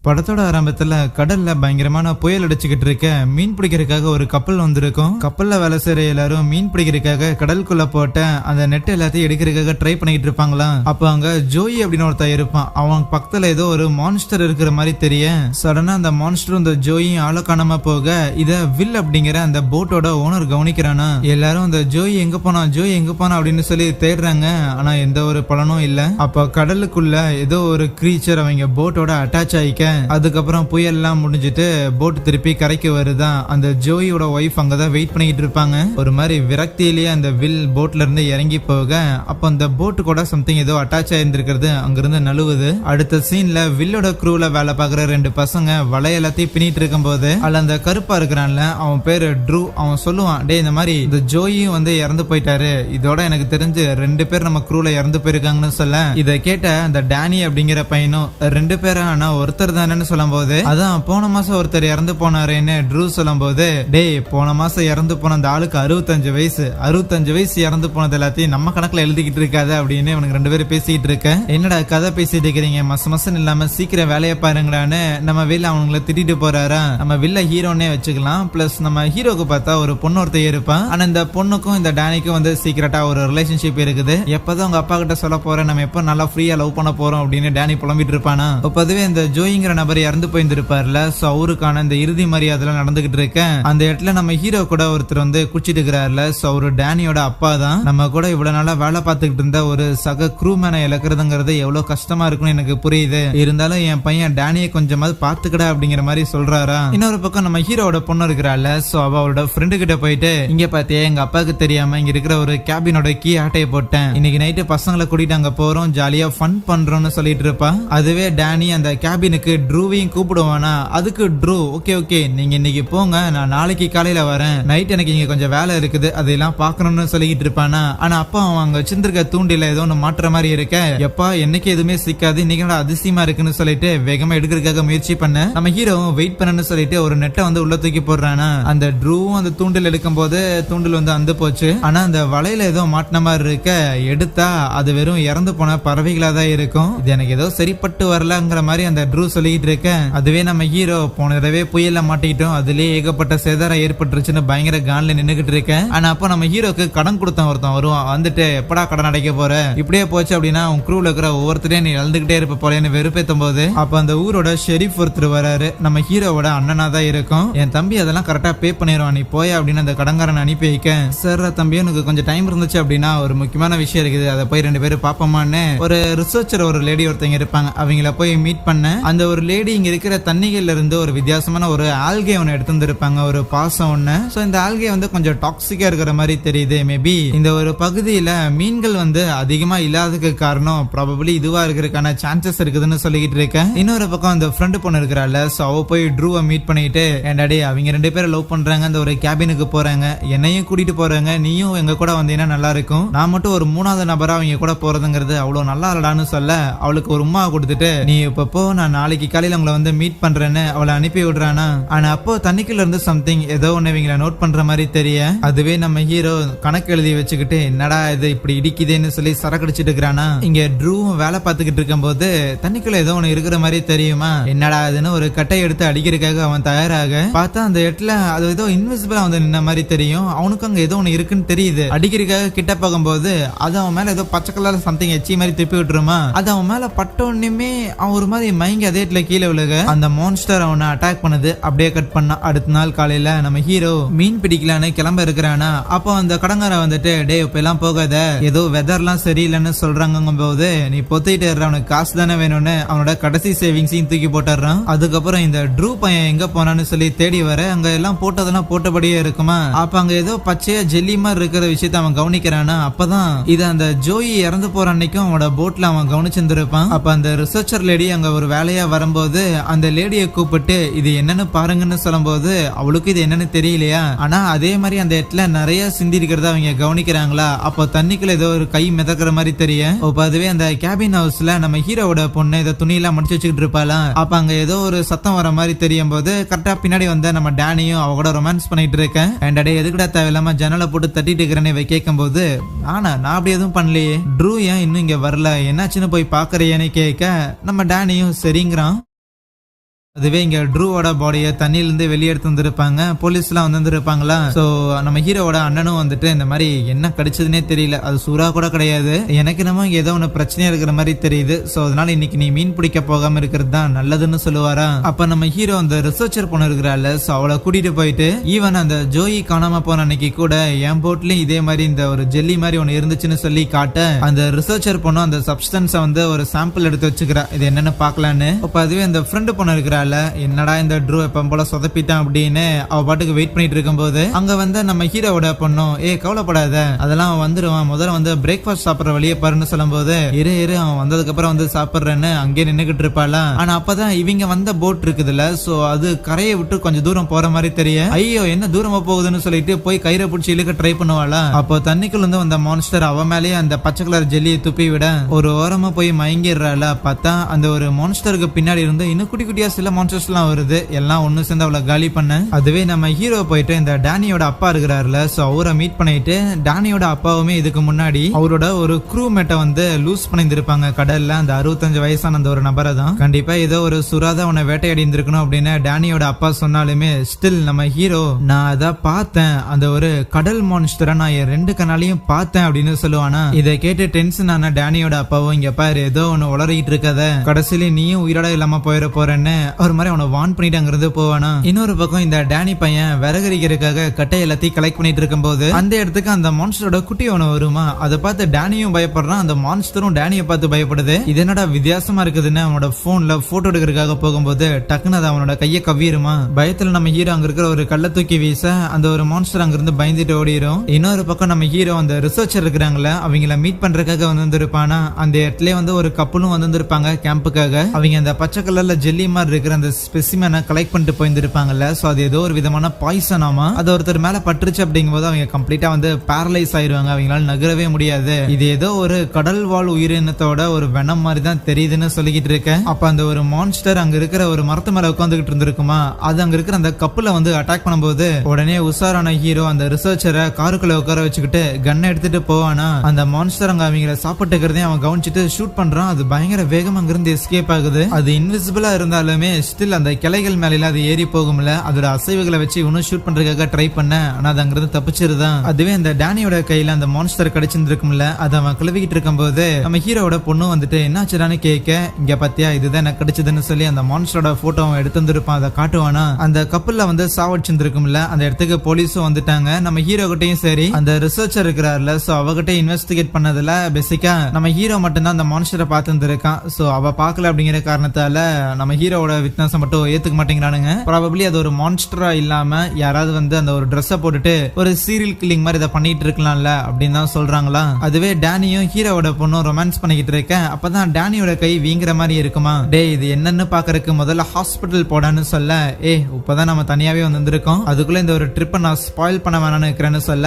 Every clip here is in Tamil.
படத்தோட ஆரம்பத்துல கடல்ல பயங்கரமான புயல் அடிச்சுக்கிட்டு இருக்க மீன் பிடிக்கிறதுக்காக ஒரு கப்பல் வந்திருக்கும். கப்பல்ல வேலை செய்யற எல்லாரும் மீன் பிடிக்கிறதுக்காக கடலுக்குள்ள போட்ட அந்த நெட் எல்லாத்தையும் எடுக்கிறதுக்காக ட்ரை பண்ணிட்டு இருப்பாங்களாம். அப்ப அங்க ஜோயி அப்படின்னு ஒருத்தன் இருப்பான். அவன் பக்கத்துல ஏதோ ஒரு மான்ஸ்டர் இருக்கிற மாதிரி தெரிய சடனா அந்த மான்ஸ்டர் இந்த ஜோயும் ஆள காணாம போக இத வில் அப்படிங்கிற அந்த போட்டோட ஓனர் கவனிக்கிறானா. எல்லாரும் அந்த ஜோய் எங்க போனா அப்படின்னு சொல்லி தேடுறாங்க. ஆனா எந்த ஒரு பலனும் இல்ல. அப்ப கடலுக்குள்ள ஏதோ ஒரு கிரீச்சர் அவங்க போட்டோட அட்டாச் ஆயிக்க அதுக்கப்புறம் புயல் எல்லாம் முடிஞ்சிட்டு போட் திருப்பி கரைக்கு வருதான். அந்த ஜோயோட ஒய்ஃப் அங்கதான் வெயிட் பண்ணிட்டு இருப்பாங்க. ஒரு மாதிரி விரக்தியிலேயே அந்த வில் போட்ல இருந்து இறங்கி போக அப்ப அந்த போட்டு கூட சம்திங் ஏதோ அட்டாச் ஆயிருந்திருக்கிறது அங்கிருந்து நழுவுது. அடுத்த சீன்ல வில்லோட க்ரூல வேலை பார்க்குற 2 பசங்க வலை எல்லாத்தையும் பின்னிட்டு இருக்கும் போது அதுல அந்த கருப்பா இருக்கிறான்ல அவன் பேரு ட்ரூ. அவன் சொல்லுவான், டே இந்த மாதிரி இந்த ஜோயும் வந்து இறந்து போயிட்டாரு, இதோட எனக்கு தெரிஞ்சு 2 பேர் நம்ம க்ரூல இறந்து போயிருக்காங்கன்னு சொல்ல இதை கேட்ட அந்த டேனி அப்படிங்கிற பையனும் 2 பேரா ஆனா ஒருத்தர் தானேன்னு சொல்லும் போது அதான் போன மாசம் ஒருத்தர் இறந்து போனாருன்னு ட்ரூ சொல்லும் போது, டே போன மாசம் இறந்து போன அந்த ஆளுக்கு 65 வயசு இறந்து போனது எல்லாத்தையும் நம்ம கணக்குல எழுதிக்கிட்டு இருக்காது அப்படின்னு இவனுக்கு 2 பேரும் பேசிட்டு இருக்க. என்னடா கதை பேசிட்டு இருக்கிறீங்க, மசம் இல்லாம சீக்கிரம் வேலையை பாருங்களான்னு நம்ம வில்ல அவங்களை திட்டிட்டு போறாரா. நம்ம வில்ல ஹீரோன்னே வச்சுக்கலாம். பிளஸ் நம்ம ஹீரோக்கு பார்த்தா ஒரு பொண்ணு ஒருத்தர் இருப்பான். ஆனா இந்த பொண்ணுக்கும் இந்த டேனிக்கும் வந்து சீக்கிரட்டா ஒரு ரிலேஷன்ஷிப் இருக்குது. எப்பதான் உங்க அப்பா கிட்ட சொல்ல போறேன், நம்ம எப்ப நல்லா ஃப்ரீயா லவ் பண்ண போறோம் அப்படின்னு டேனி புலம்பிட்டு இருப்பானா. அப்போதுவே இந்த ஜோயிங்கிற நபர் இறந்து போயிருந்திருப்பார்ல, சோ அவருக்கான இந்த இறுதி மரியாதை நடந்துகிட்டு இருக்க அந்த இடத்துல நம்ம ஹீரோ கூட ஒருத்தர் வந்து குடிச்சிட்டு இருக்கிறாருல, சோ அவரு டேனியோட அப்பா தான். நம்ம கூட இவ்வளவு நாளா வேலை பார்த்துக்கிட்டு இருந்த ஒரு சக க்ரூ மேனை இழக்கிறதுங்கிறது எவ்வளவு கஷ்டமா இருக்குன்னு எனக்கு புரியுது. இருந்தாலும் என் பையன் டேனியை கொஞ்சமாவது பாத்துக்கடா அப்படிங்கிற மாதிரி சொல்றாரா. இன்னொரு பக்கம் நம்ம ஹீரோட பொண்ணு இருக்கிறாள், சோ அவளோட ஃப்ரெண்டு கிட்ட போயிட்டு, இங்க பாத்தியா எங்க அப்பாவுக்கு தெரியாம இங்க இருக்கிற ஒரு கேபினோட கீ ஆட்டையை போட்டேன், இன்னைக்கு நைட்டு பசங்களை கூட்டிட்டு அங்க போறோம், ஜாலியா ஃபன் பண்றோம்னு சொல்லிட்டு இருப்பா. அதுவே டேனி அந்த கேபினுக்கு ட்ரூவையும் கூப்பிடுவானா. அதுக்கு ட்ரூ, ஓகே நீங்க இன்னைக்கு போங்க, நான் நாளைக்கு காலையில வரேன், நைட் எனக்கு இங்க கொஞ்சம் வேலை இருக்குது அதெல்லாம் பாக்கணும்னு சொல்லிட்டு இருப்பானா. ஆனா அப்பா அவன் அங்க வச்சிருந்திருக்க தூண்டில ஏதோ ஒண்ணு மாற்ற மாதிரி இருக்க, எப்பா என்னைக்கு எதுவுமே சிக்காது, இன்னைக்கு அதிசயமா இருக்குன்னு சொல்லிட்டு வேகமா எடுக்கிறதுக்காக முயற்சி பண்ண நம்ம ஹீரோவும் வெயிட் பண்ணு சொல்லிட்டு ஒரு நெட்டை வந்து உள்ள தூக்கி போடுறானா. அந்த ட்ரூவும் அந்த தூண்டில் எடுக்கும் போது தூண்டில் வந்து அந்து போச்சு. ஆனா அந்த வலையில ஏதோ மாட்டின மாதிரி இருக்க, எடுத்தா அது வெறும் இறந்து போன பறவைகளா தான் இருக்கும். இது எனக்கு ஏதோ சரிப்பட்டு வரலங்கிற மாதிரி அந்த ட்ரூ சொல்லிட்டு இருக்க, அதுவே நம்ம ஹீரோ போன தடவை புயல்ல மாட்டிக்கிட்டோம், அதுலயே ஏகப்பட்ட சேதாரம் ஏற்பட்டுருச்சுன்னு பயங்கர கான்ல நின்னுகிட்டு இருக்கேன். ஆனா அப்போ நம்ம ஹீரோக்கு கடன் கொடுத்தவன் ஒருத்தன் வருவான். வந்துட்டு எப்படா கடன் அடைக்க போற, இப்படியே போச்சு அப்படின்னா உன் க்ரூல இருக்கிற ஒவ்வொருத்தரையும் நீ அழுதுகிட்டே இருப்ப போலேன்னு வெறுப்பேத்தும் போது அப்ப அந்த ஊரோட ஷெரீஃப் ஒருத்தர் வராரு. நம்ம ஹீரோவோட அண்ணனா தான் இருக்கும். என் தம்பி அதெல்லாம் கரெக்டா பே பண்ணிடுவான், நீ போய் அப்படின்னு அந்த கடன்காரன் அனுப்பி வைக்க, சார் தம்பி எனக்கு கொஞ்சம் டைம் இருந்துச்சு அப்படின்னா ஒரு முக்கியமான விஷயம் இருக்குது, அதை போய் 2 பேரும் பாப்போமான்னு ஒரு ரிசர்ச்சர் ஒரு லேடி ஒருத்தங்க இருப்பாங்க, அவங்கள போய் மீட் பண்ண அந்த ஒரு லேடி இங்க இருக்கிற தண்ணிகள்ல இருந்து ஒரு வித்தியாசமான ஒரு ஆல்கே ஒன்னு எடுத்து வந்திருப்பாங்க, ஒரு பாசம் ஒண்ணு. சோ இந்த ஆல்கே வந்து கொஞ்சம் டாக்ஸிக்கா இருக்கிற மாதிரி தெரியுது. மேபி இந்த ஒரு பகுதியில மீன்கள் வந்து அதிகமா இல்லாததுக்கு காரணம் ப்ராபபிலி இதுவா இருக்கிறதுக்கான சான்சஸ் இருக்குதுன்னு சொல்லிக்கிட்டு இருக்கேன். இன்னொரு பக்கம் அந்த ஃப்ரெண்டு பொண்ணு இருக்கிறாள், சோ அவ போய் ட்ரூவை மீட் பண்ணிட்டு, ஏண்டாடி அவங்க 2 பேரும் லவ் பண்றாங்க, அந்த ஒரு கேபினுக்கு போறாங்க, என்னையும் கூட்டிட்டு போறாங்க, நீயும் எங்க கூட வந்தீங்கன்னா நல்லா இருக்கும், நான் மட்டும் ஒரு 3வது நபரா அவங்க கூட போறதுங்கிறது அவ்வளவு நல்லா இல்லடான்னு சொல்ல அவளுக்கு ஒரு உம்மா கொடுத்துட்டு, நீ இப்ப போ, நான் நாளைக்கு காலையில உங்களை வந்து மீட் பண்றேன்னு அவளை அனுப்பி விடுறானா. ஆனா அப்போ தண்ணிக்குள்ள இருந்து சம்திங் ஏதோ ஒண்ணு இவங்களை நோட் பண்ற மாதிரி தெரிய, அதுவே நம்ம ஹீரோ கணக்கு எழுதி வச்சுக்கிட்டு என்னடா இது இப்படி இடிக்குதுன்னு சொல்லி சரக்கடிச்சிட்டு இருக்கிறானா. இங்க ட்ரூவும் வேலை பார்த்துக்கிட்டு இருக்கும் போது தண்ணிக்குள்ள ஏதோ ஒண்ணு இருக்கிற மாதிரி தெரியுமா, என்னடா இதுன்னு ஒரு கட்டை எடுத்து அடிக்கிறதுக்காக அவன் தயாராக பார்த்தா அந்த இடத்துல அது ஏதோ இன்விசிபிளா வந்து நின்ன மாதிரி தெரியும். அவனுக்கு அங்க ஏதோ ஒண்ணு இருக்குன்னு தெரியுது. அடிக்கிறதுக்காக கிட்ட போகும்போது அது அவன் மேல ஏதோ பச்சை கலர் சம்திங் எச்சி மாதிரி திருப்பி விட்டுருமா. அது அவன் மேல பட்ட உடனே அவன் ஒரு மாதிரி மயங்கி அதே இடத்துல கீழே விழுக அந்த மான்ஸ்டர் அவனை அட்டாக் பண்ணுது. அப்படியே கட் பண்ணா அடுத்த நாள் காலையில நம்ம ஹீரோ மீன் பிடிக்கலான்னு கிளம்ப இருக்கிறானா. அப்போ அந்த கடங்கார வந்துட்டு, டே இப்ப எல்லாம் போகாத, ஏதோ வெதர்லாம் சரியில்லைன்னு சொல்றாங்க போது நீ பொத்திட்டு அவனுக்கு காசு தானே வேணும்னு அவனோட கடைசி சேவிங்ஸையும் தூக்கி போட்டுறான். அதுக்கப்புறம் இந்த ட்ரூ பையன் எங்க போனான்னு சொல்லி தேடி வர அங்க எல்லாம் போட்டதெல்லாம் போட்டபடியே இருக்குமா. அப்ப அங்க ஏதோ பச்சையா ஜெல்லி மாதிரி இருக்கிற விஷயத்த அவன் கவனிக்கிறானா. அப்பதான் இது அந்த ஜோயி இறந்து போற அன்னைக்கும் அவனோட போட்ல அவன் கவனிச்சிருந்திருப்பான். அப்ப அந்த ரிசர்ச்சர் லேடி அங்க ஒரு வேலையா வரும்போது அந்த லேடியை கூப்பிட்டு இது என்னன்னு பாருங்கன்னு சொல்லும் போது அவளுக்கு இது என்னன்னு தெரியலையா. ஆனா அதே மாதிரி அந்த இடத்துல நிறைய சிந்தி இருக்கிறத அவங்க கவனிக்கிறாங்களா. அப்போ தண்ணிக்குள்ள ஏதோ ஒரு கை மிதக்கிற மாதிரி தெரிய, அதுவே அந்த கேபின் ஹவுஸ்ல நம்ம ஹீரோவோட பொண்ணு இதை துணியெல்லாம் முடிச்சு வச்சுக்கிட்டு இருப்பாளா. அப்ப அங்க ஏதோ ஒரு சத்தம் வர மாதிரி தெரியும் போது கரெக்டா பின்னாடி வந்து நம்ம டேனியும் அவ கூட ரொமான்ஸ் பண்ணிட்டு இருக்கேன். அண்ட் எதுக்கிட்ட தேவையில்லாம ஜன்னலை போட்டு தட்டிட்டு இருக்கிறேன்னு கேட்கும் போது நான் அப்படி எதுவும் பண்ணலையே, ட்ரூ ஏன் இன்னும் இங்க வரல, என்னாச்சுன்னு போய் பாக்குறேன்னு கேட்க நம்ம டேனியும் சரிங்கிறான். அதுவே இங்க ட்ரூவோட பாடியை தண்ணியில இருந்து வெளியே எடுத்து வந்திருப்பாங்க. போலீஸ் எல்லாம் வந்திருப்பாங்களா. சோ நம்ம ஹீரோவோட அண்ணனும் வந்துட்டு இந்த மாதிரி என்ன கடிச்சதுன்னே தெரியல, அது சூறா கூட கிடையாது, எனக்கு என்னமோ இங்க ஏதோ ஒண்ணு பிரச்சனையா இருக்கிற மாதிரி தெரியுது. சோ அதனால இன்னைக்கு நீ மீன் பிடிக்க போகாம இருக்கிறது தான் நல்லதுன்னு சொல்லுவாரா. அப்ப நம்ம ஹீரோ அந்த ரிசர்ச்சர் பொண்ணு இருக்கிறாள், சோ அவளை கூட்டிட்டு போயிட்டு ஈவன் அந்த ஜோயி காணாம போன அன்னைக்கு கூட என் போட்லயும் இதே மாதிரி இந்த ஒரு ஜெல்லி மாதிரி ஒண்ணு இருந்துச்சுன்னு சொல்லி காட்ட அந்த ரிசர்ச்சர் பொண்ணு அந்த சப்ஸ்டன்ஸை வந்து ஒரு சாம்பிள் எடுத்து வச்சுக்கிறா, இது என்னன்னு பாக்கலான்னு. அப்ப அதுவே அந்த ஃப்ரெண்டு பொண்ணு இருக்கிறாள், என்னடா இந்த ட்ரூ எப்ப போல சொதப்பிட்டான் அப்படின்னு அவ பாட்டுக்கு வெயிட் பண்ணிட்டு இருக்கும்போது அங்க வந்து நம்ம ஹீரோவோட பொண்ணும் கவலைப்படாத அதெல்லாம் வந்துருவான், முதல்ல வந்து பிரேக்ஃபாஸ்ட் சாப்பிடுற வழியே பாருன்னு சொல்லும் போது இரு அவன் வந்ததுக்கு அப்புறம் வந்து சாப்பிடுறேன்னு அங்கே நின்னுகிட்டு இருப்பாளா. ஆனா அப்பதான் இவங்க வந்த போட் இருக்குதுல்ல, சோ அது கரையை விட்டு கொஞ்சம் தூரம் போற மாதிரி தெரிய ஐயோ என்ன தூரமா போகுதுன்னு சொல்லிட்டு போய் கயிறை பிடிச்சி இழுக்க ட்ரை பண்ணுவாளா. அப்போ தண்ணிக்குள்ள இருந்து வந்த மான்ஸ்டர் அவ மேலேயே அந்த பச்சை கலர் ஜெல்லியை துப்பி விட ஒரு ஓரமா போய் மயங்கிடுறாள. பார்த்தா அந்த ஒரு மான்ஸ்டருக்கு பின்னாடி இருந்து இன்னும் குட்டி குட்டியா சில மான்ஸ்டர்ஸ் எல்லாம் வருது, எல்லாம் ஒண்ணு சேர்ந்து அவளை காலி பண்ண. அதுவே நம்ம ஹீரோ போயிட்டு இந்த டேனியோட அப்பா இருக்கிறாருல, சோ அவரை மீட் பண்ணிட்டு டேனியோட அப்பாவுமே இதுக்கு முன்னாடி அவரோட ஒரு க்ரூ மேட்டை வந்து லூஸ் பண்ணிருப்பாங்க கடல்ல, அந்த 65 வயசான அந்த ஒரு நபரை தான். கண்டிப்பா ஏதோ ஒரு சுறாத அவனை வேட்டையாடி இருந்திருக்கணும் அப்படின்னு டேனியோட அப்பா சொன்னாலுமே ஸ்டில் நம்ம ஹீரோ நான் அதை பார்த்தேன், அந்த ஒரு கடல் மான்ஸ்டரை நான் என் 2 கண்ணாலையும் பார்த்தேன் அப்படின்னு சொல்லுவானா. இதை கேட்டு டென்ஷன் ஆன டேனியோட அப்பாவும் இங்க பாரு ஏதோ ஒன்னு உளறிட்டு இருக்காத, கடைசியில நீயும் உயிரோட இல்லாம போயிட போறேன்னு ஒரு மாதிரி அவனை வான் பண்ணிட்டு அங்கிருந்து போவானா. இன்னொரு பக்கம் இந்த டேனி பையன் விறகரிக்கிறதுக்காக கட்டை எல்லாத்தையும் கலெக்ட் பண்ணிட்டு இருக்கும் போது அந்த இடத்துக்கு அந்த மான்ஸ்டரோட குட்டி ஒன்று வருமா, அதை பார்த்து டேனியும் பயப்படுறான், அந்த மான்ஸ்டரும் டேனியை பார்த்து பயப்படுது. இது என்னடா வித்தியாசமா இருக்குதுன்னு அவனோட போன்ல போட்டோ எடுக்கிறதுக்காக போகும்போது டக்குன்னு அது அவனோட கையை கவ்விருமா. பயத்துல நம்ம ஹீரோ அங்க இருக்கிற ஒரு கல்ல தூக்கி வீச அந்த ஒரு மான்ஸ்டர் அங்கிருந்து பயந்துட்டு ஓடிடும். இன்னொரு பக்கம் நம்ம ஹீரோ அந்த ரிசர்ச்சர் இருக்கிறாங்களா அவங்கள மீட் பண்றதுக்காக வந்திருப்பானா, அந்த இடத்துல வந்து ஒரு கப்பலும் வந்திருப்பாங்க கேம்புக்காக. அவங்க அந்த பச்சை கலர்ல ஜெல்லி மாதிரி இருக்கிற அந்த ஸ்பெசிமனை கலெக்ட் பண்ணிட்டு போயிருந்திருப்பாங்கல்ல, சோ அது ஏதோ ஒரு விதமான பாய்சன் ஆமா, அது ஒருத்தர் மேல பட்டுருச்சு அப்படிங்கும் போது அவங்க கம்ப்ளீட்டா வந்து பேரலைஸ் ஆயிருவாங்க, அவங்களால நகரவே முடியாது. இது ஏதோ ஒரு கடல் வாழ் உயிரினத்தோட ஒரு வெனம் மாதிரி தான் தெரியுதுன்னு சொல்லிக்கிட்டு இருக்கேன். அப்ப அந்த ஒரு மான்ஸ்டர் அங்க இருக்கிற ஒரு மரத்து மேல உட்காந்துக்கிட்டு இருந்திருக்குமா, அது அங்க இருக்கிற அந்த கப்பலை வந்து அட்டாக் பண்ணும்போது உடனே உஷாரான ஹீரோ அந்த ரிசர்ச்சரை காருக்குள்ள உட்கார வச்சுக்கிட்டு கன்னை எடுத்துட்டு போவானா. அந்த மான்ஸ்டர் அங்க அவங்கள சாப்பிட்டுக்கிறதையும் அவன் கவனிச்சுட்டு ஷூட் பண்றான், அது பயங்கர வேகம் அங்கிருந்து எஸ்கேப் ஆகுது. அது இன்விசிபிளா இருந்தாலுமே ஸ்டில் அந்த கிளைகள் மேல அது ஏறி போகும்ல, அதோட அசைவுகளை வச்சு இன்னும் ஷூட் பண்றதுக்காக ட்ரை பண்ண, ஆனா அது அங்கிருந்து தப்பிச்சிருதான். அதுவே அந்த டேனியோட கையில அந்த மான்ஸ்டர் கடிச்சிருக்கும்ல, அதை அவன் கிளவிக்கிட்டு இருக்கும் போது நம்ம ஹீரோட பொண்ணு வந்துட்டு என்னாச்சுடான்னு கேட்க இங்க பாத்தியா இதுதான் எனக்கு கிடைச்சதுன்னு சொல்லி அந்த மான்ஸ்டரோட போட்டோ அவன் எடுத்து வந்திருப்பான், அதை காட்டுவானா. அந்த கப்பல்ல வந்து சாவடிச்சிருக்கும்ல அந்த இடத்துக்கு போலீஸும் வந்துட்டாங்க. நம்ம ஹீரோ கிட்டையும் சரி அந்த ரிசர்ச்சர் இருக்கிறாருல, சோ அவகிட்ட இன்வெஸ்டிகேட் பண்ணதுல பேசிக்கா நம்ம ஹீரோ மட்டும் தான் அந்த மான்ஸ்டரை பார்த்து இருந்திருக்கான். சோ அவ பாக்கல அப்படிங்கிற காரணத்தால நம்ம ஹீரோட விட்னஸ் மட்டும் ஏத்துக்க மாட்டேங்கிறானுங்க. ப்ராபபிலி அது ஒரு மான்ஸ்டரா இல்லாம யாராவது வந்து அந்த ஒரு ட்ரெஸ்ஸை போட்டுட்டு ஒரு சீரியல் கில்லிங் மாதிரி இதை பண்ணிட்டு இருக்கலாம்ல அப்படின்னு தான் சொல்றாங்களா. அதுவே டேனியும் ஹீரோவோட பொண்ணும் ரொமான்ஸ் பண்ணிக்கிட்டு இருக்கேன். அப்பதான் டேனியோட கை வீங்குற மாதிரி இருக்குமா, டே இது என்னன்னு பாக்குறதுக்கு முதல்ல ஹாஸ்பிட்டல் போடான்னு சொல்ல, இப்பதான் நம்ம தனியாவே வந்திருக்கோம், அதுக்குள்ள இந்த ஒரு ட்ரிப்பை நான் ஸ்பாயில் பண்ண வேணாம்னு இருக்கிறேன்னு சொல்ல,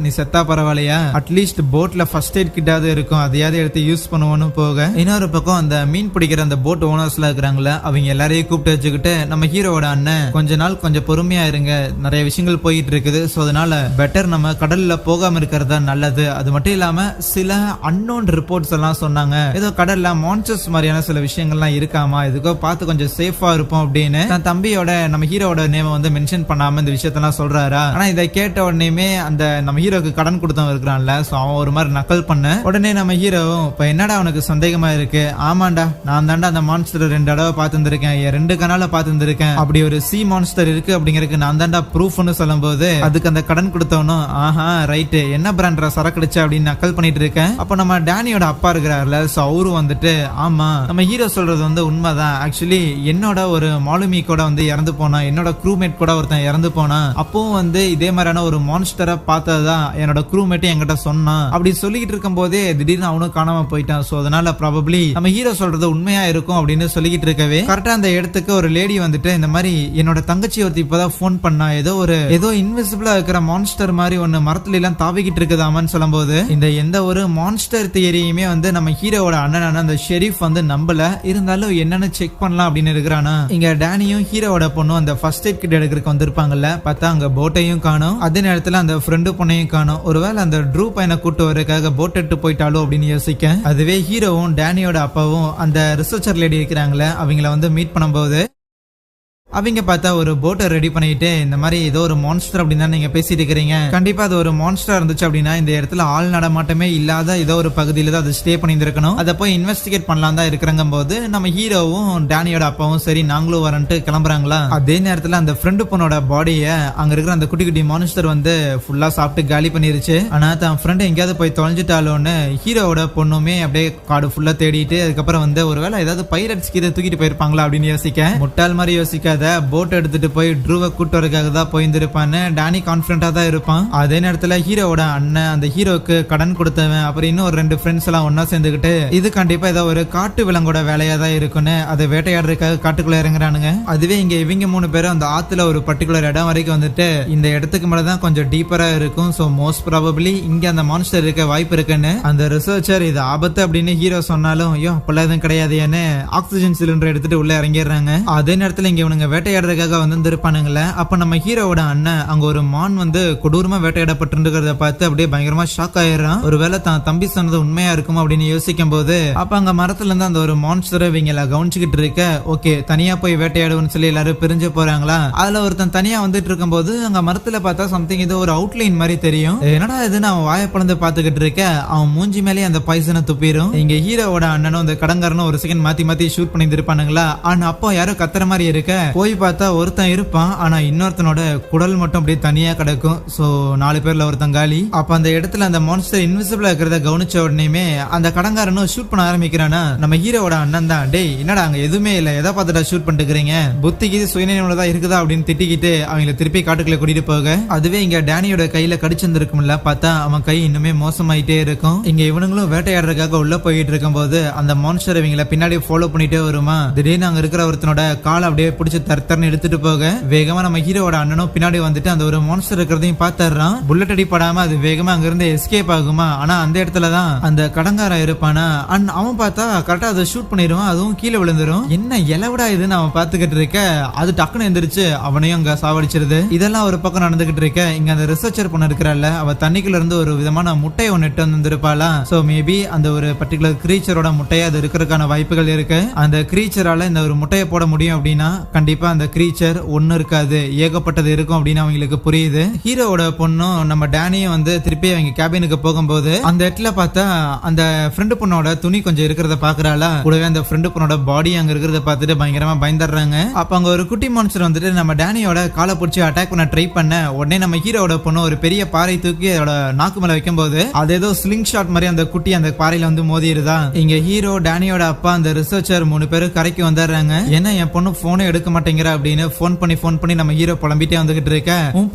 நீ செத்தா பரவாயில்லையா, அட்லீஸ்ட் போட்ல ஃபர்ஸ்ட் எய்ட் கிட்டாவது இருக்கும், அதையாவது எடுத்து யூஸ் பண்ணுவோன்னு போக. இன்னொரு பக்கம் அந்த மீன் பிடிக்கிற அந்த போட் ஓனர்ஸ்ல இருக்கிறாங்களா அவங்க எல்லாரையும் கூப்பிட்டு வச்சுக்கிட்டு நம்ம ஹீரோவோட அண்ணன் கொஞ்ச நாள் கொஞ்சம் பொறுமையா இருங்க, நிறைய விஷயங்கள் போயிட்டு இருக்குது, சோ அதனால பெட்டர் நம்ம கடல்ல போகாம இருக்கிறதா நல்லது. அது மட்டும் இல்லாம சில அன்னோன் ரிப்போர்ட்ஸ் எல்லாம் சொன்னாங்க, ஏதோ கடல்ல மான்ஸ்டர்ஸ் மாதிரியான சில விஷயங்கள்லாம் இருக்காமா, இதுக்கோ பார்த்து கொஞ்சம் சேஃபா இருப்போம் அப்படின்னு தன் தம்பியோட நம்ம ஹீரோவோட நேம வந்து மென்ஷன் பண்ணாம இந்த விஷயத்தெல்லாம் சொல்றாரா. ஆனா இதை கேட்ட உடனே அந்த நம்ம ஹீரோக்கு கடன் கொடுத்தவன் இருக்கிறான்ல, சோ அவன் ஒரு மாதிரி நக்கல் பண்ண உடனே நம்ம ஹீரோவும் இப்ப என்னடா அவனுக்கு சந்தேகமா இருக்கு, ஆமாண்டா நான் தாண்டா அந்த மான்ஸ்டர் 2 தடவை பார்த்துருக்கேன், 2 கனால பார்த்துருக்கேன், அப்படி ஒரு சி மான்ஸ்டர் இருக்கு அப்படிங்கறதுக்கு நான் தாண்டா ப்ரூஃப்னு சொல்லும் போது அதுக்கு அந்த கடன் கொடுத்தவனும் ஆஹா ரைட் என்ன பிராண்ட்ரா சரக்குடிச்சு அப்படின்னு நக்கல் பண்ணிட்டு இருக்கேன். அப்ப நம்ம டேனியோட அப்பா இருக்கிறாருல, சோ அவரும் வந்துட்டு ஆமா நம்ம ஹீரோ சொல்றது வந்து உண்மைதான், ஆக்சுவலி என்னோட ஒரு மாலுமி கூட வந்து இறந்து போனா, என்னோட க்ரூமேட் கூட ஒருத்தன் இறந்து போனா, அப்பவும் வந்து இதே மாதிரியான ஒரு மான்ஸ்டரை பார்த்ததுதான் என்னோட க்ரூமேட் என்கிட்ட சொன்னான், அப்படி சொல்லிக்கிட்டு இருக்கும் போதே திடீர்னு அவனும் காணாம போயிட்டான், சோ அதனால ப்ராபபிலி நம்ம ஹீரோ சொல்றது உண்மையா இருக்கும் அப்படின்னு சொல்லிக்கிட்டு இருக்கவே கரெக்டா அந்த இடத்துக்கு ஒரு லேடி வந்துட்டு இந்த மாதிரி என்னோட தங்கச்சி ஒருத்தி இப்பதான் போன் பண்ணா, ஏதோ இன்விசிபிளா இருக்கிற மான்ஸ்டர் மாதிரி ஒன்னு மரத்துல எல்லாம் தாவிக்கிட்டு இருக்குதாமான்னு சொல்லும் போது இந்த எந்த ஒரு மான்ஸ்டர் தியரியுமே வந்து நம்ம ஹீரோவோட அண்ணனான அந்த ஷெரீஃப் வந்து நம்பல, இருந்தாலும் என்னன்னு செக் பண்ணலாம் அப்படின்னு இருக்கிறானா. இங்க டேனியும் ஹீரோவோட பொண்ணும் அந்த ஃபர்ஸ்ட் எய்ட் கிட் எடுக்கிறதுக்கு வந்திருப்பாங்கல்ல, பார்த்தா அங்க போட்டையும் காணும், அதே நேரத்துல அந்த ஃப்ரெண்டு பொண்ணையும் காணும், ஒருவேளை அந்த ட்ரூ பையனை கூட்டு வரதுக்காக போட் எடுத்து போயிட்டாலும் அப்படின்னு யோசிக்க. அதுவே ஹீரோவும் டேனியோட அப்பாவும் அந்த ரிசர்ச்சர் லேடி இருக்கிறாங்களே அவங்கள வந்து மீட் பண்ணும்போது அவங்க பார்த்தா ஒரு போட்டை ரெடி பண்ணிட்டு இந்த மாதிரி ஏதோ ஒரு மான்ஸ்டர் அப்படின்னு தான் நீங்க பேசிட்டு இருக்கிறீங்க. கண்டிப்பா அது ஒரு மான்ஸ்டர் இருந்துச்சு அப்படின்னா இந்த இடத்துல ஆள் நடமாட்டமே இல்லாத ஏதோ ஒரு பகுதியில தான் அது ஸ்டே பண்ணியிருக்கணும். அதை போய் இன்வெஸ்டிகேட் பண்ணலாம் தான் இருக்கிறங்க போது நம்ம ஹீரோவும் டேனியோட அப்பாவும் சரி நாங்களும் வரன்ட்டு கிளம்புறாங்களா. அதே நேரத்துல அந்த ஃப்ரெண்டு பொண்ணோட பாடிய அங்க இருக்கிற அந்த குட்டி குட்டி மான்ஸ்டர் வந்து ஃபுல்லா சாப்பிட்டு காலி பண்ணிருச்சு. ஆனா தான் ஃப்ரெண்ட் எங்கேயாவது போய் தொலைஞ்சிட்டாலோன்னு ஹீரோவோட பொண்ணுமே அப்படியே காடு ஃபுல்லா தேடிட்டு அதுக்கப்புறம் வந்து ஒருவேளை ஏதாவது பைரட்ஸ்க்கு இதை தூக்கிட்டு போயிருப்பாங்களா அப்படின்னு யோசிக்க முட்டாள் மாதிரி யோசிக்காத போட் எடுத்துட்டு போய் ட்ரூவை கூட்டு வரதுக்காக தான் போயிருந்திருப்பான்னு டேனி கான்பிடண்டா தான் இருப்பான். அதே நேரத்துல ஹீரோவோட அண்ணன் அந்த ஹீரோக்கு கடன் கொடுத்தவன் அப்புறம் இன்னும் ஒரு 2 ஃப்ரெண்ட்ஸ் எல்லாம் ஒன்னா சேர்ந்துக்கிட்டு இது கண்டிப்பா ஏதோ ஒரு காட்டு விலங்கோட வேலையா தான் இருக்குன்னு அதை வேட்டையாடுறதுக்காக காட்டுக்குள்ள இறங்குறானுங்க. அதுவே இங்க இவங்க 3 பேரும் அந்த ஆத்துல ஒரு பர்டிகுலர் இடம் வரைக்கும் வந்துட்டு இந்த இடத்துக்கு மேலதான் கொஞ்சம் டீப்பரா இருக்கும். சோ மோஸ்ட் ப்ராபபிலி இங்க அந்த மான்ஸ்டர் இருக்க வாய்ப்பு இருக்குன்னு அந்த ரிசர்ச்சர் இது ஆபத்து அப்படின்னு ஹீரோ சொன்னாலும் ஐயோ அப்பெல்லாம் எதுவும் கிடையாதுன்னு ஆக்சிஜன் சிலிண்டர் எடுத்துட்டு உள்ள இறங்கிடுறாங்க. அதே நேரத்துல இங்க இவனுங்க வேட்டையாடுறதுக்காக வந்திருப்பானுங்களே. அப்ப நம்ம ஹீரோவோட அண்ணன் அங்க ஒரு மான் வந்து கொடூரமா வேட்டையாடப்பட்டிருக்கிறத பார்த்து அப்படியே பயங்கரமா ஷாக் ஆயிடுறான். ஒருவேளை தான் தம்பி சொன்னது உண்மையா இருக்கும் அப்படின்னு யோசிக்கும் போது அப்ப அங்க மரத்துல இருந்து அந்த ஒரு மான்ஸ்டரை இவங்கள கவனிச்சுக்கிட்டு இருக்க ஓகே தனியா போய் வேட்டையாடுவோம்னு சொல்லி எல்லாரும் பிரிஞ்சு போறாங்களா. அதுல ஒருத்தன் தனியா வந்துட்டு இருக்கும் போது அங்க மரத்துல பார்த்தா சம்திங் இது ஒரு அவுட்லைன் மாதிரி தெரியும். என்னடா இதுன்னு அவன் வாயை பிளந்து பாத்துக்கிட்டு இருக்க அவன் மூஞ்சி மேலே அந்த பாய்சனை துப்பிடும். இங்க ஹீரோவோட அண்ணனும் அந்த கடங்காரனும் ஒரு செகண்ட் மாத்தி மாத்தி ஷூட் பண்ணி இருப்பானுங்களா. ஆனா அப்போ யாரோ கத்துற மாதிரி இருக்க போய் பார்த்தா ஒருத்தன் இருப்பான். ஆனா இன்னொருத்தனோட குடல் மட்டும் அப்படியே தனியா கிடக்கும். சோ 4 பேர்ல ஒருத்தன் காலி. அப்ப அந்த இடத்துல அந்த மான்ஸ்டர் இன்விசிபிளா இருக்கிறத கவனிச்ச உடனே அந்த கடங்காரனும் ஷூட் பண்ண ஆரம்பிக்கிறானா. நம்ம ஹீரோவோட அண்ணன் தான் டேய் என்னடா அங்க எதுவுமே இல்ல எதை பார்த்துட்டா ஷூட் பண்ணிட்டு இருக்கீங்க புத்திக்கு சுயநினைவுல இருக்குதா அப்படின்னு திட்டிக்கிட்டு அவங்களை திருப்பி காட்டுக்குள்ள கூட்டிட்டு போக அதுவே இங்க டேனியோட கையில கடிச்சிருந்திருக்கும்ல பார்த்தா அவன் கை இன்னுமே மோசமாயிட்டே இருக்கும். இங்க இவனுங்களும் வேட்டையாடுறதுக்காக உள்ள போயிட்டு இருக்கும் போது அந்த மான்ஸ்டர் இவங்களை பின்னாடி ஃபாலோ பண்ணிட்டே வருமா. திடீர்னு அங்க இருக்கிற ஒருத்தனோட கால் அப்படியே பிடிச்சி தரத்தரன்னு எடுத்துட்டு போக வேகமா நம்ம ஹீரோவோட அண்ணனும் பின்னாடி வந்துட்டு அந்த ஒரு மான்ஸ்டர் இருக்கிறதையும் பாத்துறான். புல்லட் அடிப்படாம அது வேகமா அங்க இருந்து எஸ்கேப் ஆகுமா. ஆனா அந்த இடத்துலதான் அந்த கடங்காரன் இருப்பானா. அவன் பார்த்தா கரெக்டா அதை ஷூட் பண்ணிடுவான். அதுவும் கீழே விழுந்துரும். என்ன இலவிடா இதுன்னு அவன் பாத்துக்கிட்டு இருக்க அது டக்குன்னு எந்திரிச்சு அவனையும் அங்க சாவடிச்சிருது. இதெல்லாம் ஒரு பக்கம் நடந்துகிட்டு இருக்க இங்க அந்த ரிசர்ச்சர் பொண்ணு இருக்கிறாள் அவ தண்ணிக்குள்ள இருந்து ஒரு விதமான முட்டையை ஒன்னு இட்டு வந்திருப்பாளா. சோ மேபி அந்த ஒரு பர்டிகுலர் கிரீச்சரோட முட்டையை அது இருக்கிறதுக்கான வாய்ப்புகள் இருக்கு. அந்த கிரீச்சரால இந்த ஒரு முட்டையை போட முடியும் அப்படின்னா கண்டிப்பா அந்த கிரீச்சர் ஒண்ணு இருக்காது ஏகப்பட்டது இருக்கும் அப்படின்னு அவங்களுக்கு புரியுது. ஹீரோவோட பொண்ணும் நம்ம டேனியும் வந்து திருப்பி அவங்க கேபினுக்கு போகும்போது அந்த இடத்துல பார்த்தா அந்த ஃப்ரெண்டு பொண்ணோட துணி கொஞ்சம் இருக்கிறத பாக்குறாளா. கூடவே அந்த ஃப்ரெண்டு பொண்ணோட பாடி அங்க இருக்கிறத பார்த்துட்டு பயங்கரமா பயந்துடுறாங்க. அப்ப அங்க ஒரு குட்டி மான்ஸ்டர் வந்துட்டு நம்ம டேனியோட காலை பிடிச்சி அட்டாக் பண்ண ட்ரை பண்ண உடனே நம்ம ஹீரோவோட பொண்ணு ஒரு பெரிய பாறை தூக்கி அதோட நாக்கு மேல வைக்கும் போது அது ஏதோ ஸ்லிங் ஷாட் மாதிரி அந்த குட்டி அந்த பாறையில வந்து மோதிடுதா. இங்க ஹீரோ டேனியோட அப்பா அந்த ரிசர்ச்சர் 3 பேரும் கரைக்கு வந்துடுறாங்க. ஏன்னா என் பொண்ணு போனே எடுக்க மாட்டேங்கிற அப்படின்னு போன் பண்ணி நம்ம ஹீரோ புலம்பிட்டே வந்துகிட்டு இருக்க உன்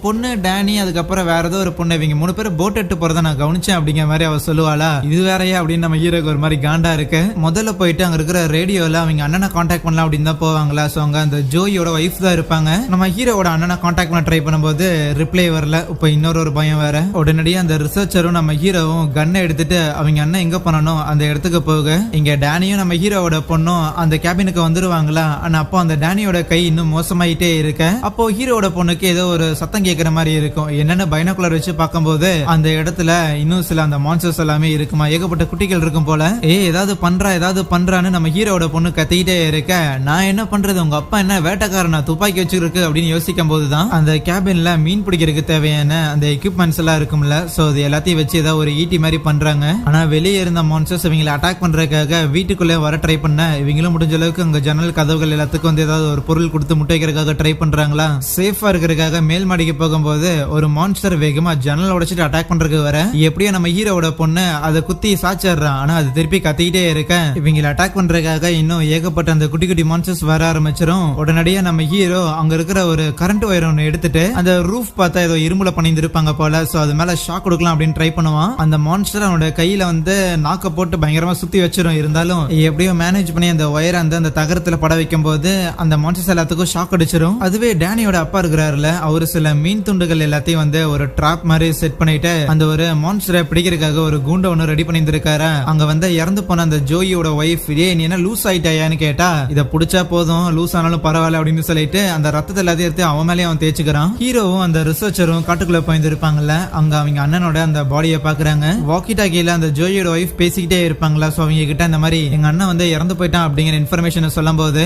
பொண்ணு டேனி அதுக்கப்புறம் வேற ஏதோ ஒரு பொண்ணு இவங்க 3 பேரும் போட் எடுத்து போறத நான் கவனிச்சேன் அப்படிங்கிற மாதிரி அவ சொல்லுவாளா. இது வேறையா அப்படின்னு நம்ம ஹீரோக்கு ஒரு மாதிரி காண்டா இருக்கு. முதல்ல போயிட்டு அங்க இருக்கிற ரேடியோல அவங்க அண்ணனை கான்டாக்ட் பண்ணலாம் அப்படின்னு தான் போவாங்களா. சோ அங்க அந்த ஜோயோட வைஃப் தான் இருப்பாங்க. நம்ம ஹீரோவோட அண்ணனை கான்டாக்ட் பண்ண ட்ரை பண்ணும்போது ரிப்ளை வரல. இப்ப இன்னொரு பயம் வேற. உடனடியே அந்த ரிசர்ச்சரும் நம்ம ஹீரோவும் கன்னை எடுத்துட்டு அவங்க அண்ணன் எங்க பண்ணணும் அந்த இடத்துக்கு போக இங்க டேனியும் நம்ம ஹீரோவோட பொண்ணும் அந்த கேபினுக்கு வந்துருவாங்களா. ஆனா அப்போ அந்த டேனியோட கை இன்னும் மோசமாயிட்டே இருக்க அப்போ ஹீரோட பொண்ணுக்கு ஏதோ ஒரு சத்தம் கேட்கிற மாதிரி இருக்கும். என்னன்னு பைனாகுலர் வச்சு பார்க்கும்போது அந்த இடத்துல இன்னும் சில அந்த மான்ஸ்டர்ஸ் எல்லாமே இருக்குமா. ஏகப்பட்ட குட்டிகள் இருக்கும் போல. ஏதாவது பண்றான்னு நம்ம ஹீரோட பொண்ணு கத்திக்கிட்டே இருக்க நான் என்ன பண்றது உங்க அப்பா என்ன வேட்டைக்காரனா துப்பாக்கி வச்சிருக்கு அப்படின்னு யோசிக்கும் போதுதான் அந்த கேபின்ல மீன் பிடிக்கிறதுக்கு தேவையான அந்த எக்யூப்மெண்ட்ஸ் எல்லாம் இருக்கும்ல. சோ அது எல்லாத்தையும் வச்சு ஏதாவது ஒரு ஈட்டி மாதிரி பண்றாங்க. ஆனா வெளியே இருந்த மான்ஸ்டர்ஸ் இவங்களை அட்டாக் பண்றதுக்காக வீட்டுக்குள்ளே வர ட்ரை பண்ண இவங்களும் முடிஞ்ச அளவுக்கு அங்க ஜன்னல் கதவுகள் எல்லாத்துக்கும் வந்து ஏதாவது ஒரு பொருள் கொடுத்து முட்டை வைக்கிறதுக்காக ட்ரை பண்றாங்களா. சேஃபா இருக்கிறதுக்காக மேல் மாடிக்கு போகும்போது ஒரு மான்ஸ்டர் வேகமா ஜன்னல் உடைச்சிட்டு அட்டாக் பண்றதுக்கு வர எப்படியோ நம்ம ஹீரோவோட பொண்ணு அதை குத்தி சாச்சிடுறான். ஆனா அது திருப்பி கத்திக்கிட்டே இருக்க இவங்களை அட்டாக் பண்றதுக்காக இன்னும் ஏகப்பட்ட அந்த குட்டி குட்டி மான்ஸ்டர்ஸ் வர ஆரம்பிச்சிடும். உடனடியா நம்ம ஹீரோ அங்க இருக்கிற ஒரு கரண்ட் ஒயர் ஒன்னு எடுத்துட்டு அந்த ரூஃப் பார்த்தா ஏதோ இரும்புல பண்ணிருப்பாங்க போல. சோ அது மேல ஷாக் கொடுக்கலாம் அப்படின்னு ட்ரை பண்ணுவான். அந்த மான்ஸ்டர் அவனோட கையில வந்து நாக்க போட்டு பயங்கரமா சுத்தி வச்சிரும். இருந்தாலும் எப்படியோ மேனேஜ் பண்ணி அந்த ஒயர் அந்த தகரத்துல பட வைக்கும் போது அந்த மான்ஸ்டர்ஸ் எல்லாத்துக்கும் ஷாக் அடிச்சிரும். அதுவே டேனியோட அப்பா இருக்கிறாருல அவரு சில மீன் துண்டுகள் எல்லாத்தையும் வந்து ஒரு ட்ராப் மாதிரி செட் பண்ணிட்டு அந்த ஒரு மான்ஸ்டரை பிடிக்கிறதுக்காக ஒரு கூண்டை ஒன்னு ரெடி பண்ணிருக்காரு. அங்க வந்து இறந்து போன அந்த ஜோயோட ஒய்ஃப் நீ என்ன லூஸ் ஆயிட்டாயான்னு கேட்டா இதை பிடிச்சா போதும் லூஸ் ஆனாலும் பரவாயில்ல அப்படின்னு சொல்லிட்டு அந்த ரத்தத்தை எல்லாத்தையும் எடுத்து அவன் மேலேயே அவன் தேய்ச்சிக்கிறான். ஹீரோவும் அந்த ரிசர்ச்சரும் காட்டுக்குள்ள போயிருப்பாங்கல்ல அங்க அவங்க அண்ணனோட அந்த பாடியை பாக்குறாங்க. வாக்கி டாக்கில அந்த ஜோயோட ஒய்ஃப் பேசிக்கிட்டே இருப்பாங்களா. சோ அவங்க கிட்ட இந்த மாதிரி எங்க அண்ணன் வந்து இறந்து போயிட்டான் அப்படிங்கிற இன்ஃபர்மேஷன் சொல்லும் போது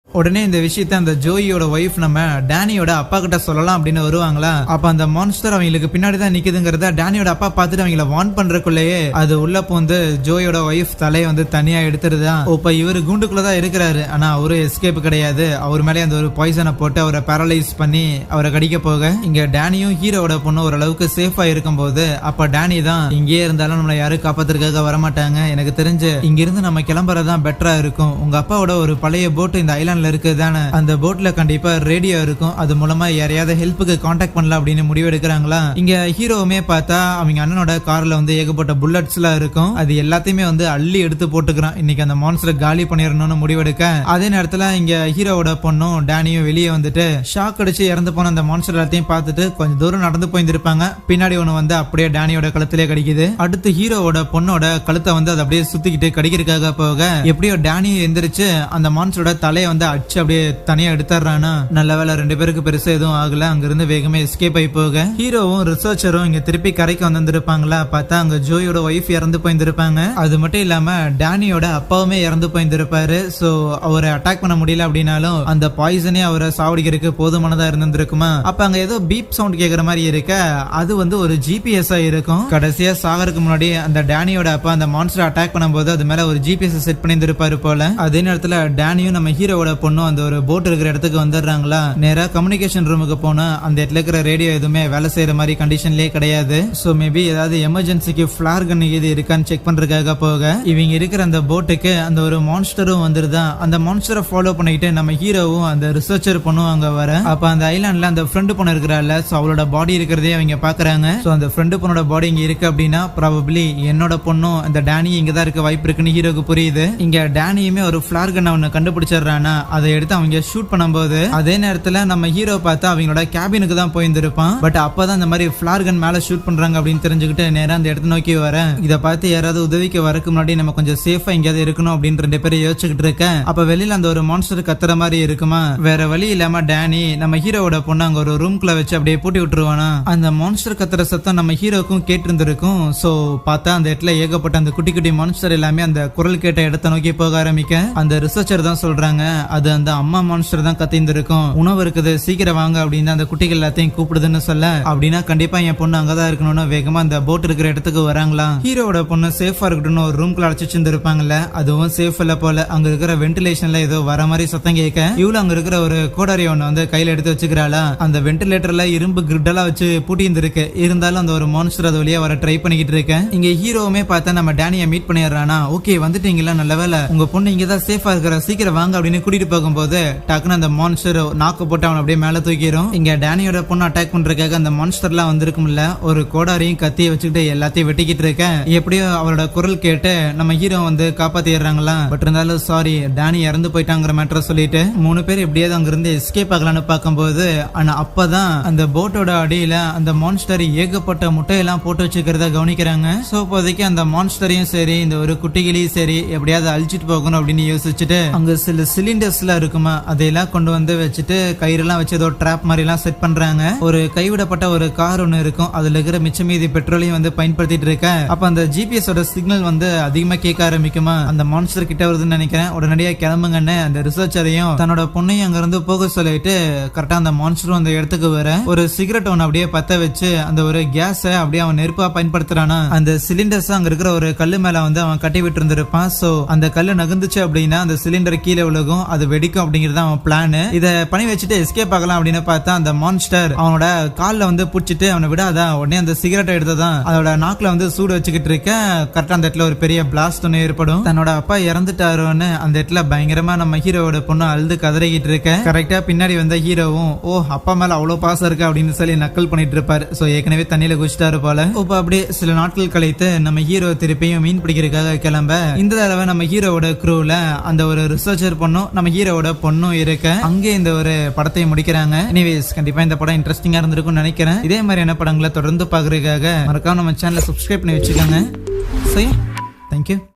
உடனே இந்த விஷயத்த அந்த ஜோயியோட ஒய்ஃப் நம்ம டேனியோட அப்பா கிட்ட சொல்லலாம் அப்படின்னு வருவாங்களா. அப்ப அந்த மான்ஸ்டர் அவங்களுக்கு பின்னாடி தான் நிக்குதுங்கிறத டேனியோட அப்பா பார்த்துட்டு அவங்கள வார்ன் பண்றதுக்குள்ளேயே அது உள்ள போந்து ஜோயோட ஒய்ஃப் தலையை வந்து தனியா எடுத்துருதான். இப்ப இவரு கூண்டுக்குள்ளதான் இருக்கிறாரு. ஆனா அவரு எஸ்கேப் கிடையாது. அவர் மேலே அந்த ஒரு பாய்சனை போட்டு அவரை பேரலைஸ் பண்ணி அவரை கடிக்க போக இங்க டேனியும் ஹீரோட பொண்ணு ஓரளவுக்கு சேஃபா இருக்கும் போது அப்ப டேனி தான் இங்கே இருந்தாலும் நம்மளை யாரும் காப்பாத்துறதுக்காக வரமாட்டாங்க. எனக்கு தெரிஞ்சு இங்க இருந்து நம்ம கிளம்புறதான் பெட்டரா இருக்கும். உங்க அப்பாவோட ஒரு பழைய போட்டு இந்த ஐலாண்ட்ல இருக்குதானே, அந்த போட்ல கண்டிப்பா ரேடியோ இருக்கும். அது மூலமா யாரையாவது ஹெல்ப்புக்கு கான்டாக்ட் பண்ணலாம் அப்படின்னு முடிவு எடுக்கிறாங்களா. இங்க ஹீரோவுமே பார்த்தா அவங்க அண்ணனோட கார்ல வந்து ஏகப்பட்ட புல்லட்ஸ் எல்லாம் இருக்கும். அது எல்லாத்தையுமே வந்து அள்ளி எடுத்து போட்டுக்கிறான். இன்னைக்கு அந்த மான்ஸ்டரை காலி பண்ணிடணும்னு முடிவெடுக்க அதே நேரத்துல இங்க ஹீரோவோட பொண்ணும் டேனியும் வெளியே வந்துட்டு ஷாக் அடிச்சு இறந்து போன அந்த மான்ஸ்டர் எல்லாத்தையும் பார்த்துட்டு கொஞ்சம் தூரம் நடந்து போயிருப்பாங்க. பின்னாடி ஒண்ணு வந்து அப்படியே டேனியோட கழுத்திலே கடிக்குது. அடுத்து ஹீரோவோட பொண்ணோட கழுத்தை வந்து அதை அப்படியே சுத்திக்கிட்டு கடிக்கிறதுக்காக போக எப்படியோ டேனி எந்திரிச்சு அந்த மான்ஸ்டரோட தலையை வந்து அடிச்சு அப்படியே தனியா எடுத்துறானா. நல்ல வேலை 2 பேருக்கு பெருசா எதுவும் ஆகல. அங்கிருந்து வேகமே எஸ்கேப் ஆகி போக ஹீரோவும் ரிசர்ச்சரும் இங்க திருப்பி கரைக்கு வந்திருப்பாங்களா. பார்த்தா அங்க ஜோயோட ஒய்ஃப் இறந்து போயிருப்பாங்க. அது மட்டும் இல்லாம டேனியோட அப்பாவுமே இறந்து போயிருப்பாரு. சோ அவரை அட்டாக் பண்ண முடியல அப்படின்னாலும் அந்த பாய்சனே அவரை சாவடிக்கிறதுக்கு போதுமானதா இருந்திருக்குமா. அப்ப அங்க ஏதோ பீப் சவுண்ட் கேக்குற மாதிரி இருக்க அது வந்து ஒரு ஜிபிஎஸ் இருக்கும். கடைசியா சாகருக்கு முன்னாடி அந்த டேனியோட அப்பா அந்த மான்ஸ்டர் அட்டாக் பண்ணும்போது அது மேல ஒரு ஜிபிஎஸ் செட் பண்ணி இருந்திருப்பாரு போல. அதே நேரத்துல டேனியும் நம்ம ஹீரோவோட பொண்ணும் அந்த ஒரு போட் இருக்கிற இடத்துக்கு வந்துடுறாங்களா. நேரா கம்யூனிகேஷன் ரூமுக்கு போனா அந்த இடத்துல இருக்கிற ரேடியோ எதுவுமே வேலை செய்யற மாதிரி கண்டிஷன்லயே கிடையாது. சோ மேபி ஏதாவது எமர்ஜென்சிக்கு ஃபிளார் கன் இது இருக்கான்னு செக் பண்றதுக்காக போக இவங்க இருக்கிற அந்த போட்டுக்கு அந்த ஒரு மான்ஸ்டரும் வந்துருதான். அந்த மான்ஸ்டரை ஃபாலோ பண்ணிட்டு நம்ம ஹீரோவும் அந்த ரிசர்ச்சர் பொண்ணும் அங்க வர அப்ப அந்த ஐலாண்ட்ல அந்த ஃப்ரெண்டு பொண்ணு இருக்கிறாள். சோ அவளோட பாடி இருக்கிறதே அவங்க பாக்குறாங்க. சோ அந்த ஃப்ரெண்டு பொண்ணோட பாடி இங்க இருக்கு அப்படின்னா ப்ராபபிலி என்னோட பொண்ணும் அந்த டேனி இங்கதான் இருக்க வாய்ப்பு இருக்குன்னு ஹீரோக்கு புரியுது. இங்க டேனியுமே ஒரு ஃபிளார் கன் அவனை கண்டுபிடிச்சிடறானா. அதை எடுத்து அவங்க ஷூட் பண்ணும்போது அதே நேரத்துல நம்ம ஹீரோ பார்த்தா அவங்களோட கேபினுக்கு தான் போயிருந்திருப்பான். பட் அப்பதான் இந்த மாதிரி ஃபிளார் கன் மேல ஷூட் பண்றாங்க அப்படின்னு தெரிஞ்சுக்கிட்டு நேரா அந்த இடத்த நோக்கி வர இதை பார்த்து யாராவது உதவிக்கு வரக்கு முன்னாடி நம்ம கொஞ்சம் சேஃபா எங்கேயாவது இருக்கணும் அப்படின்னு 2 பேரும் யோசிச்சுக்கிட்டு இருக்கேன். அப்ப வெளியில அந்த ஒரு மான்ஸ்டர் கத்துற மாதிரி இருக்குமா. வேற வழி இல்லாம டேனி நம்ம ஹீரோவோட பொண்ணு அங்க ஒரு ரூம்குள்ள வச்சு அப்படியே பூட்டி விட்டுருவானா. அந்த மான்ஸ்டர் கத்துற சத்தம் நம்ம ஹீரோக்கும் கேட்டு இருந்திருக்கும். சோ பார்த்தா அந்த இடத்துல ஏகப்பட்ட அந்த குட்டி குட்டி மான்ஸ்டர் எல்லாமே அந்த குரல் கேட்ட இடத்த நோக்கி போக ஆரம்பிக்க அந்த ரிசர்ச்சர் தான் சொல்றாங்க அது அந்த அம்மா மான்ஸ்டர் தான் கத்திருந்திருக்கும். உணவு இருக்குது சீக்கிரம் வாங்க அப்படின்னு அந்த குட்டிகள் எல்லாத்தையும் கூப்பிடுதுன்னு சொல்ல அப்படின்னா கண்டிப்பா என் பொண்ணு அங்கதான் இருக்கணும்னு வேகமா அந்த போட் இருக்கிற இடத்துக்கு வராங்களா. ஹீரோட பொண்ணு சேஃபா இருக்கணும்னு ஒரு ரூம்குள்ள அழைச்சிட்டு இருந்திருப்பாங்கல்ல. அதுவும் சேஃப் இல்ல போல. அங்க இருக்கிற வென்டிலேஷன்ல ஏதோ வர மாதிரி சத்தம் கேட்க இவ்வளவு அங்க இருக்கிற ஒரு கோடாரி ஒண்ணு வந்து கையில எடுத்து வச்சுக்கிறாளா. அந்த வென்டிலேட்டர்ல இரும்பு கிரிட்டெல்லாம் வச்சு பூட்டி இருந்திருக்கு. இருந்தாலும் அந்த ஒரு மான்ஸ்டர் அது வழியா வர ட்ரை பண்ணிக்கிட்டு இருக்கேன். இங்க ஹீரோவுமே பார்த்தா நம்ம டேனியை மீட் பண்ணிடுறானா. ஓகே வந்துட்டீங்களா, நல்ல வேலை, உங்க பொண்ணு இங்கதான் சேஃபா இருக்கிற, சீக்கிரம் வாங்க அப்படின்னு கூட்டிட்டு போகும்போது டக்குன்னு அந்த மான்ஸ்டர் நாக்கு போட்டு அவன் அப்படியே மேல தூக்கிடும். இங்க டேனியோட பொண்ணு அட்டாக் பண்றதுக்காக அந்த மான்ஸ்டர்லாம் வந்திருக்கும்ல, ஒரு கோடாரியும் கத்தியை வச்சுக்கிட்டு எல்லாத்தையும் வெட்டிக்கிட்டு இருக்க எப்படியோ அவரோட குரல் கேட்டு நம்ம ஹீரோ வந்து காப்பாத்திடுறாங்களா. பட் இருந்தாலும் சாரி டேனி இறந்து போயிட்டாங்கிற மேட்டரை சொல்லிட்டு 3 பேர் எப்படியாவது அங்க இருந்து எஸ்கேப் ஆகலான்னு பார்க்கும்போது ஆனா அப்பதான் அந்த போட்டோட அடியில அந்த மான்ஸ்டர் ஏகப்பட்ட முட்டையெல்லாம் போட்டு வச்சுக்கிறத கவனிக்கிறாங்க. சோ இப்போதைக்கு அந்த மான்ஸ்டரையும் சரி இந்த ஒரு குட்டிகளையும் சரி எப்படியாவது அழிச்சிட்டு போகணும் அப்படின்னு யோசிச்சுட்டு அங்க சில சிலிண்டர்ஸ் எல்லாம் இருக்குமா அதையெல்லாம் கொண்டு வந்து வச்சுட்டு கயிறுலாம் வச்சு ஏதோ ட்ராப் மாதிரி எல்லாம் செட் பண்றாங்க. ஒரு கைவிடப்பட்ட ஒரு கார் ஒண்ணு இருக்கும். அதுல இருக்கிற மிச்ச மீதி பெட்ரோலையும் வந்து பயன்படுத்திட்டு இருக்க அப்ப அந்த ஜிபிஎஸ் ஓட சிக்னல் வந்து அதிகமா கேட்க ஆரம்பிக்குமா. அந்த மான்ஸ்டர் கிட்ட வருதுன்னு நினைக்கிறேன். உடனடியா கிளம்புங்கன்னு அந்த ரிசர்ச்சரையும் தன்னோட பொண்ணையும் அங்க இருந்து போக சொல்லிட்டு கரெக்டா அந்த மான்ஸ்டரும் அந்த இடத்துக்கு வர ஒரு சிகரெட் ஒன்னு அப்படியே பத்த வச்சு அந்த ஒரு கேஸ அப்படியே அவன் நெருப்பா பயன்படுத்துறானா. அந்த சிலிண்டர்ஸ் அங்க இருக்கிற ஒரு கல்லு மேல வந்து அவன் கட்டி விட்டு இருந்திருப்பான். சோ அந்த கல்லு நகர்ந்துச்சு அப்படின்னா அந்த சிலிண்டர் கீழே விழுகும், அது வெடிக்கும் அப்படிங்கிறது அவன் பிளான். இத பண்ணி வச்சுட்டு எஸ்கேப் ஆகலாம் அப்படின்னு பார்த்தா அந்த மான்ஸ்டர் அவனோட கால்ல வந்து புடிச்சிட்டு அவனை விடாதான் உடனே அந்த சிகரெட்டை எடுத்ததான் அதோட நாக்குல வந்து சூடு வச்சுக்கிட்டு இருக்க கரெக்டா அந்த இடத்துல ஒரு பெரிய பிளாஸ்ட் ஒன்று ஏற்படும். தன்னோட அப்பா இறந்துட்டாருன்னு அந்த இடத்துல பயங்கரமா நம்ம ஹீரோவோட பொண்ணு அழுது கதறிக்கிட்டு இருக்க கரெக்டா பின்னாடி வந்த ஹீரோவும் ஓ அப்பா மேல அவ்வளவு பாசம் இருக்கு அப்படின்னு சொல்லி நக்கல் பண்ணிட்டு இருப்பாரு. சோ ஏற்கனவே தண்ணியில குச்சிட்டாரு போல. இப்ப அப்படியே சில நாட்கள் கழித்து நம்ம ஹீரோ திருப்பியும் மீன் பிடிக்கிறதுக்காக கிளம்ப இந்த தடவை நம்ம ஹீரோவோட க்ரூல அந்த ஒரு ரிசர்ச்சர் பொண்ணும் நம்ம ஹீரோவோட பொண்ணும் இருக்க அங்கே இந்த ஒரு படத்தை முடிக்கிறாங்க. எனிவேஸ் கண்டிப்பா இந்த படம் இன்ட்ரெஸ்டிங்கா இருந்திருக்கும்னு நினைக்கிறேன். இதே மாதிரியான படங்களை தொடர்ந்து பாக்குறதுக்காக மறக்காம நம்ம சேனலை சப்ஸ்கிரைப் பண்ணி வச்சுக்கோங்க. தேங்க்யூ.